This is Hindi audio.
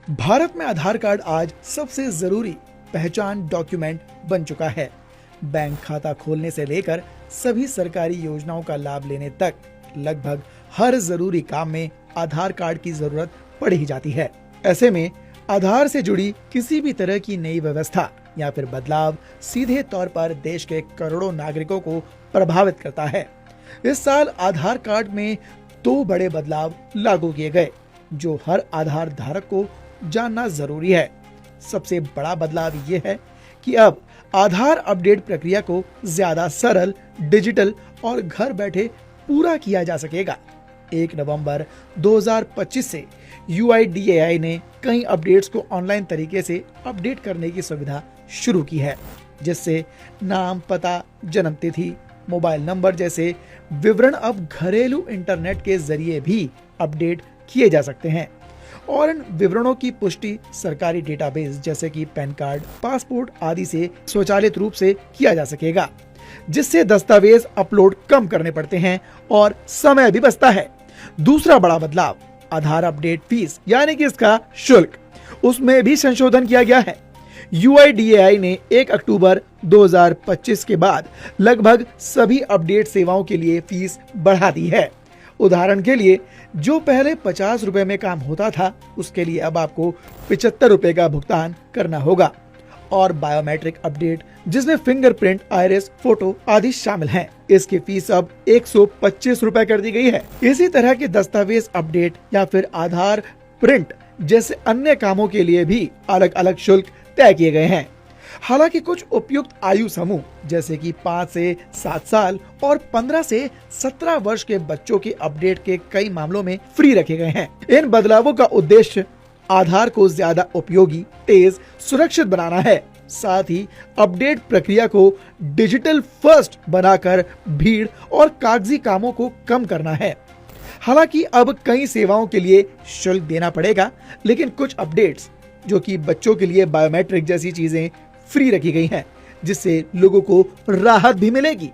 भारत में आधार कार्ड आज सबसे जरूरी पहचान डॉक्यूमेंट बन चुका है। बैंक खाता खोलने से लेकर सभी सरकारी योजनाओं का लाभ लेने तक लगभग हर जरूरी काम में आधार कार्ड की जरूरत पड़ ही जाती है। ऐसे में आधार से जुड़ी किसी भी तरह की नई व्यवस्था या फिर बदलाव सीधे तौर पर देश के करोड़ों नागरिकों को प्रभावित करता है। इस साल आधार कार्ड में 2 बड़े बदलाव लागू किए गए जो हर आधार धारक को जानना जरूरी है। सबसे बड़ा बदलाव ये है कि अब आधार अपडेट प्रक्रिया को ज्यादा सरल, डिजिटल और घर बैठे पूरा किया जा सकेगा। 1 नवंबर 2025 से UIDAI ने कई अपडेट्स को ऑनलाइन तरीके से अपडेट करने की सुविधा शुरू की है, जिससे नाम, पता, जन्म तिथि, मोबाइल नंबर जैसे विवरण अब घरेलू इंटरनेट के जरिए भी अपडेट किए जा सकते हैं और इन विवरणों की पुष्टि सरकारी डेटाबेस जैसे कि पैन कार्ड, पासपोर्ट आदि से स्वचालित रूप से किया जा सकेगा, जिससे दस्तावेज अपलोड कम करने पड़ते हैं और समय भी बचता है। दूसरा बड़ा बदलाव आधार अपडेट फीस यानी कि इसका शुल्क, उसमें भी संशोधन किया गया है। UIDAI ने 1 अक्टूबर 2025 के बाद लगभग सभी अपडेट सेवाओं के लिए फीस बढ़ा दी है। उदाहरण के लिए जो पहले 50 रुपए में काम होता था, उसके लिए अब आपको 75 रुपए का भुगतान करना होगा। और बायोमेट्रिक अपडेट जिसमें फिंगरप्रिंट, आइरिस, फोटो आदि शामिल हैं, इसकी फीस अब 125 रुपए कर दी गई है। इसी तरह के दस्तावेज अपडेट या फिर आधार प्रिंट जैसे अन्य कामों के लिए भी अलग अलग शुल्क तय किए गए हैं। हालांकि कुछ उपयुक्त आयु समूह जैसे कि 5 से 7 साल और 15 से 17 वर्ष के बच्चों के अपडेट के कई मामलों में फ्री रखे गए हैं। इन बदलावों का उद्देश्य आधार को ज्यादा उपयोगी, तेज, सुरक्षित बनाना है। साथ ही अपडेट प्रक्रिया को डिजिटल फर्स्ट बनाकर भीड़ और कागजी कामों को कम करना है। हालांकि अब कई सेवाओं के लिए शुल्क देना पड़ेगा, लेकिन कुछ अपडेट्स जो कि बच्चों के लिए बायोमेट्रिक जैसी चीजें फ्री रखी गई हैं, जिससे लोगों को राहत भी मिलेगी।